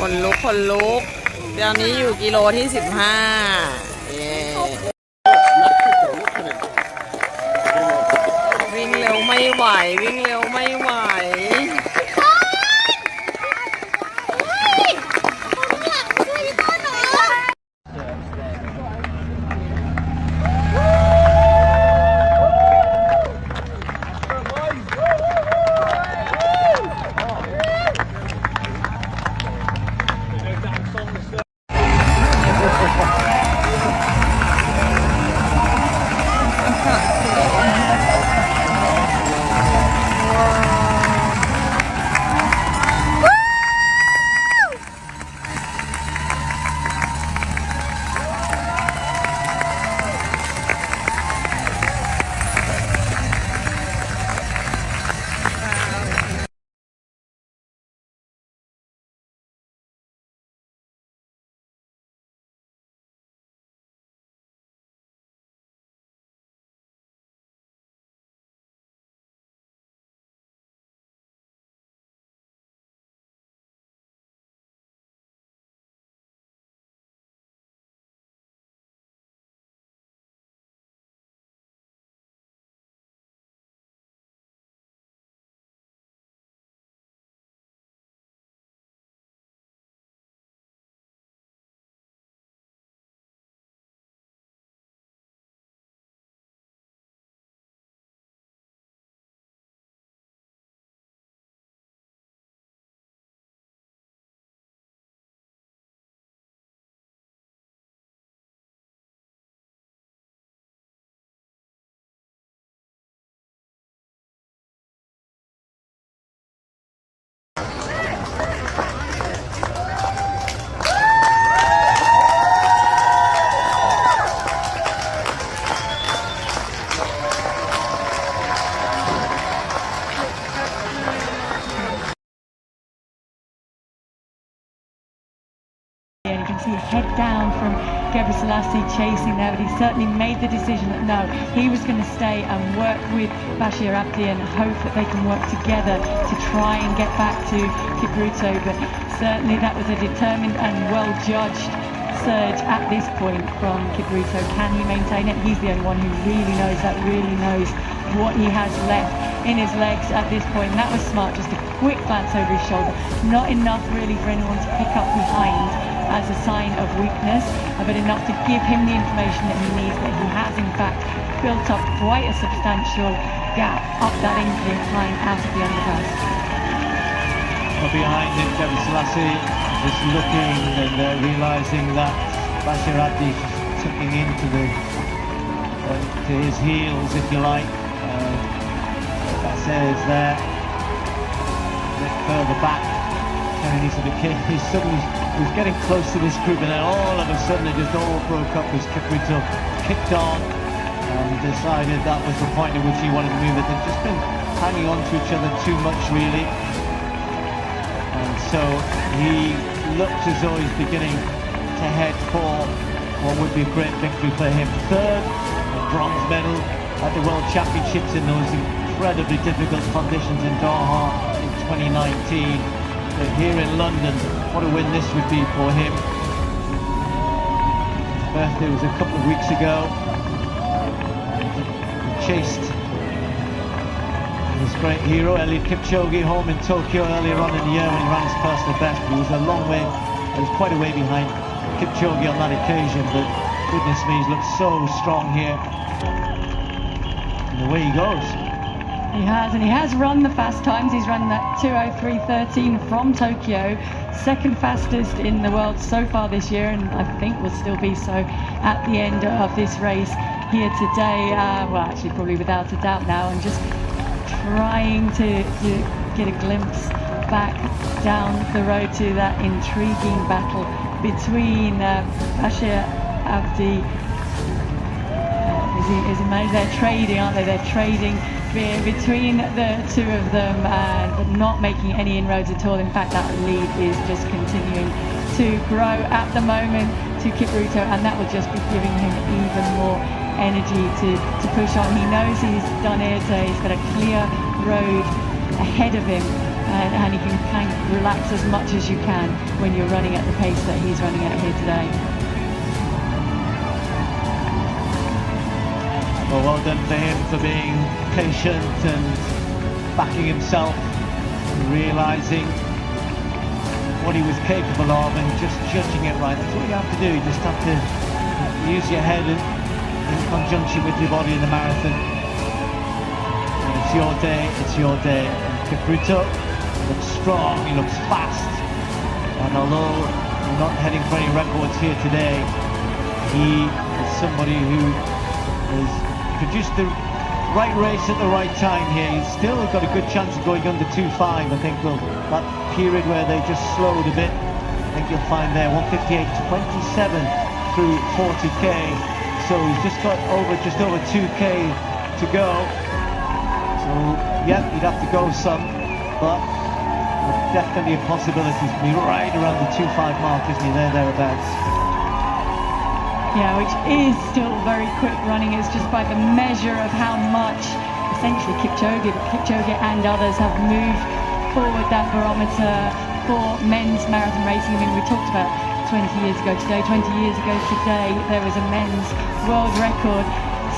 คนลุกคนลุกเดี๋ยวนี้อยู่กิโลที่15วิ่งเร็วไม่ไหววิ่งเร็วไม่ไหวSee head down from Gebrselassie chasing there, but he certainly made the decision that no, he was going to stay and work with Bashir Abdi and hope that they can work together to try and get back to Kipiruto. But certainly that was a determined and well-judged surge at this point from Kipiruto. Can he maintain it? He's the only one who really knows that, really knows what he has left in his legs at this point. And that was smart, just a quick glance over his shoulder. Not enough really for anyone to pick up behind as a sign of weakness, but enough to give him the information that he needs, that he has in fact built up quite a substantial gap up that incline out of the underpass. Well, behind him, Gebrselassie is looking and realising that Bashir Abdi is tucking into to his heels, if you like. That says there, a bit further back. He's suddenly was getting close to this group, and then all of a sudden it just all broke up as Kipiruto kicked on and decided that was the point at which he wanted to move it. They've just been hanging on to each other too much, really, and so he looked as though he's beginning to head for what would be a great victory for him. Third, a bronze medal at the World Championships in those incredibly difficult conditions in Doha in 2019. But here in London, what a win this would be for him. His birthday was a couple of weeks ago. He chased his great hero, Eliud Kipchoge, home in Tokyo earlier on in the year when he ran his personal best. But he was a long way, he was quite a way behind Kipchoge on that occasion. But goodness me, he's looked so strong here. And away he goes. He has, and he has run the fast times. He's run that 2:03.13 from Tokyo, second fastest in the world so far this year, and I think will still be so at the end of this race here today. Well, actually probably without a doubt now, and just trying to get a glimpse back down the road to that intriguing battle between Bashir Abdi. Is he managed? They're trading, aren't they? They're trading between the two of them, but not making any inroads at all. In fact, that lead is just continuing to grow at the moment to Kipiruto, and that will just be giving him even more energy to push on. He knows he's done it. He's got a clear road ahead of him, and you can kind of relax as much as you can when you're running at the pace that he's running at here today. Well done for him for being patient and backing himself, realising what he was capable of and just judging it right. That's what you have to do. You just have to use your head in conjunction with your body in the marathon. And it's your day, it's your day. And Kipiruto looks strong, he looks fast. And although we're not heading for any records here today, he is somebody who has produced the right race at the right time here. He's still got a good chance of going under 2.5. I think that period where they just slowed a bit, I think you'll find there 1:58.27 through 40k. So he's just got just over 2k to go. So yeah, he'd have to go some, but definitely a possibility to be right around the 2.5 mark, isn't he? Thereabouts. Yeah, which is still very quick running. It's just by the measure of how much essentially Kipchoge and others have moved forward that barometer for men's marathon racing. I mean, we talked about 20 years ago today, there was a men's world record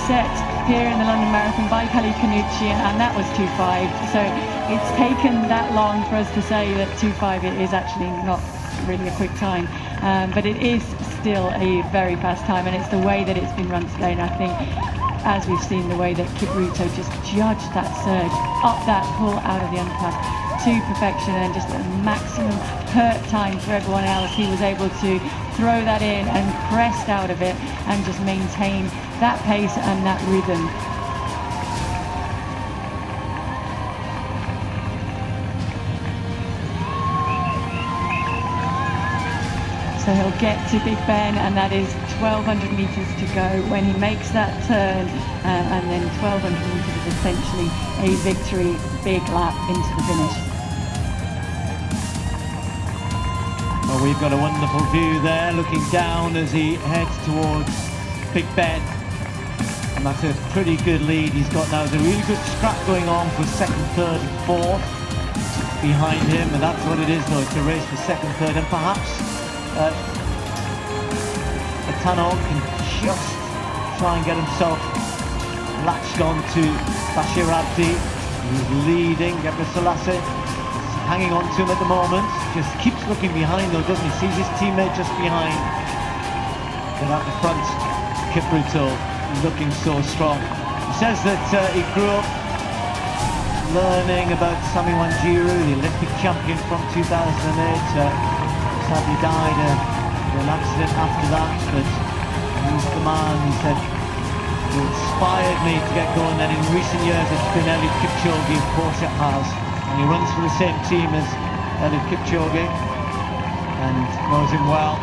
set here in the London Marathon by Pelli Canucci, and that was 2.5. So it's taken that long for us to say that 2.5 is actually not really a quick time, but it is still a very fast time, and it's the way that it's been run today. And I think, as we've seen, the way that Kipiruto just judged that surge up that pull out of the underpass to perfection, and just a maximum hurt time for everyone else. He was able to throw that in and crest out of it and just maintain that pace and that rhythm. So he'll get to Big Ben, and that is 1,200 metres to go when he makes that turn, and then 1,200 metres is essentially a victory, big lap into the finish. Well, we've got a wonderful view there, looking down as he heads towards Big Ben. And that's a pretty good lead he's got now. There's a really good scrap going on for second, third and fourth behind him, and that's what it is though. It's a race for second, third, and perhaps Tanog can just try and get himself latched on to Bashir Abdi, who's leading. Gebrselassie hanging on to him at the moment, just keeps looking behind though, doesn't he? Sees his teammate just behind. But at the front, Kipiruto looking so strong. He says that he grew up learning about Sami Wanjiru, the Olympic champion from 2008. Sadly died in an accident after that, but he's the man, he said, who inspired me to get going. Then in recent years it's been Eliud Kipchoge, of course it has, and he runs for the same team as Eliud Kipchoge and knows him well.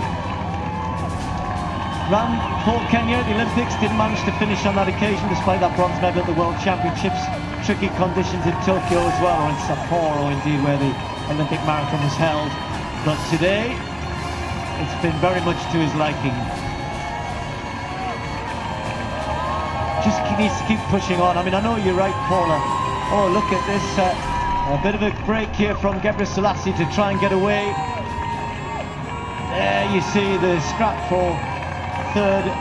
Ran for Kenya at the Olympics, didn't manage to finish on that occasion despite that bronze medal at the World Championships. Tricky conditions in Tokyo as well, or in Sapporo indeed, where the Olympic marathon was held. But today, it's been very much to his liking. Just needs to keep pushing on. I mean, I know you're right, Paula. Oh, look at this. A bit of a break here from Gebrselassie to try and get away. There you see the scrap for third.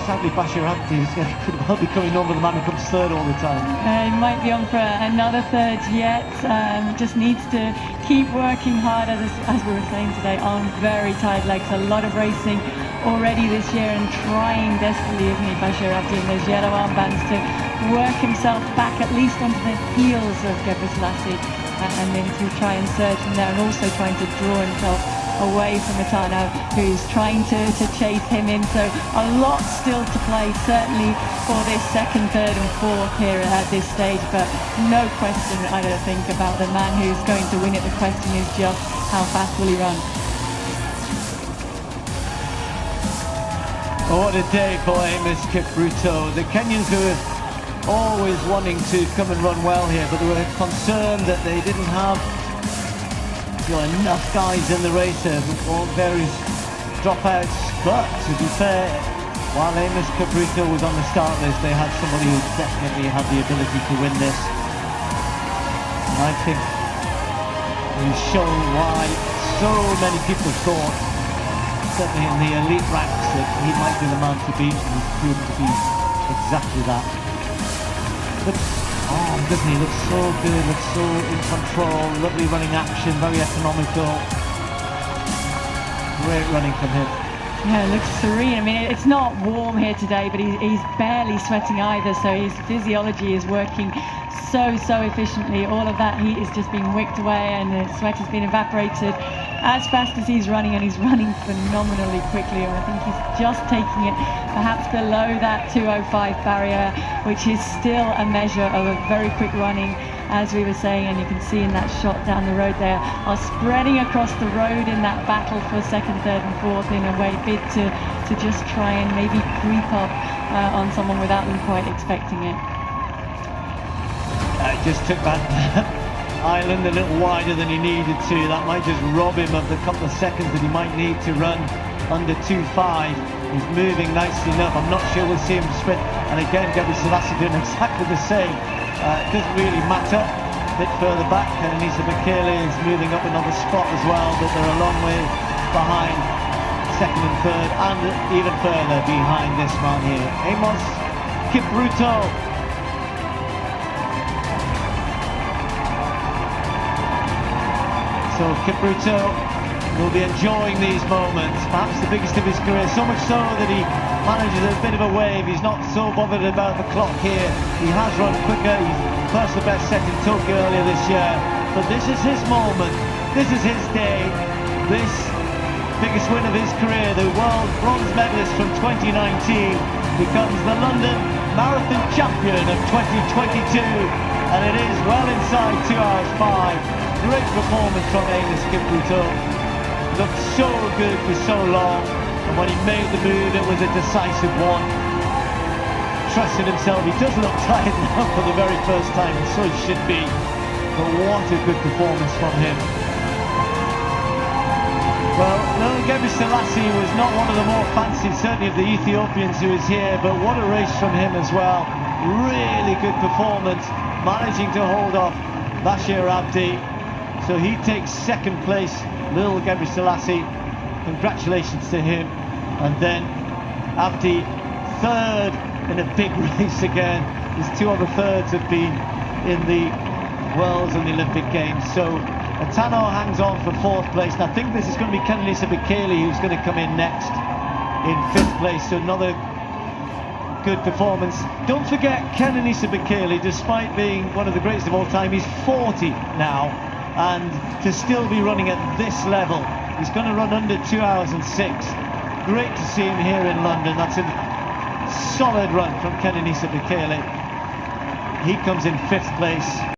Sadly, Bashir Abdi could well be coming over the man who comes third all the time. He might be on for another third yet. Just needs to keep working hard, as we were saying today, on very tired legs. A lot of racing already this year, and trying desperately, isn't he, Bashir Abdi, in those yellow armbands to work himself back at least onto the heels of Gebrselassie, and then to try and surge from there, and also trying to draw himself away from Maratona, who's trying to chase him in. So a lot still to play, certainly for this second, third and fourth here at this stage, but no question, I don't think, about the man who's going to win it. The question is just how fast will he run. Oh, what a day for Amos Kipiruto. The Kenyans who were always wanting to come and run well here, but they were concerned that they didn't have enough guys in the race to won't various dropouts. But to be fair, while Amos Kipiruto was on the start list, they had somebody who definitely had the ability to win this. And I think He's shown why so many people thought, certainly in the elite ranks, that he might be the man to beat, and he's proven to be exactly that. But, doesn't he look so good, looks so in control, lovely running action, very economical. Great running from him. Yeah, it looks serene. I mean, it's not warm here today, but he's barely sweating either, so his physiology is working so efficiently. All of that heat is just being wicked away and the sweat has been evaporated as fast as he's running, and he's running phenomenally quickly, and I think he's just taking it perhaps below that 2:05 barrier, which is still a measure of a very quick running, as we were saying, and you can see in that shot down the road there, are spreading across the road in that battle for second, third and fourth in a way bid to just try and maybe creep up on someone without them quite expecting it. Just took that island a little wider than he needed to. That might just rob him of the couple of seconds that he might need to run under 2:5. He's moving nicely enough. I'm not sure we'll see him sprint. And again, Gebre Selassie doing exactly the same. It doesn't really matter. A bit further back, and Anissa Bekele is moving up another spot as well, but they're a long way behind second and third, and even further behind this man here. Amos Kipiruto. So Kipiruto will be enjoying these moments, perhaps the biggest of his career, so much so that he manages a bit of a wave. He's not so bothered about the clock here. He has run quicker. He's personal best set in Tokyo earlier this year, but this is his moment. This is his day. This biggest win of his career, the world bronze medalist from 2019, becomes the London Marathon champion of 2022, and it is well inside 2 hours 5. Great performance from Amos Kipiruto. Looked so good for so long, and when he made the move, it was a decisive one. Trusted himself. He does look tired now for the very first time, and so he should be. But what a good performance from him. Well, no, Gebre Selassie was not one of the more fancied, certainly of the Ethiopians who is here, but what a race from him as well. Really good performance, managing to hold off Bashir Abdi. So he takes second place, little Gebre Selassie. Congratulations to him. And then Abdi third in a big race again. His two other thirds have been in the Worlds and the Olympic Games. So Atano hangs on for fourth place. And I think this is going to be Kenenisa Bekele who's going to come in next in fifth place. So another good performance. Don't forget, Kenenisa Bekele, despite being one of the greatest of all time, he's 40 now, and to still be running at this level, he's going to run under 2 hours and 6. Great to see him here in London. That's a solid run from Kenenisa Bekele. He comes in fifth place.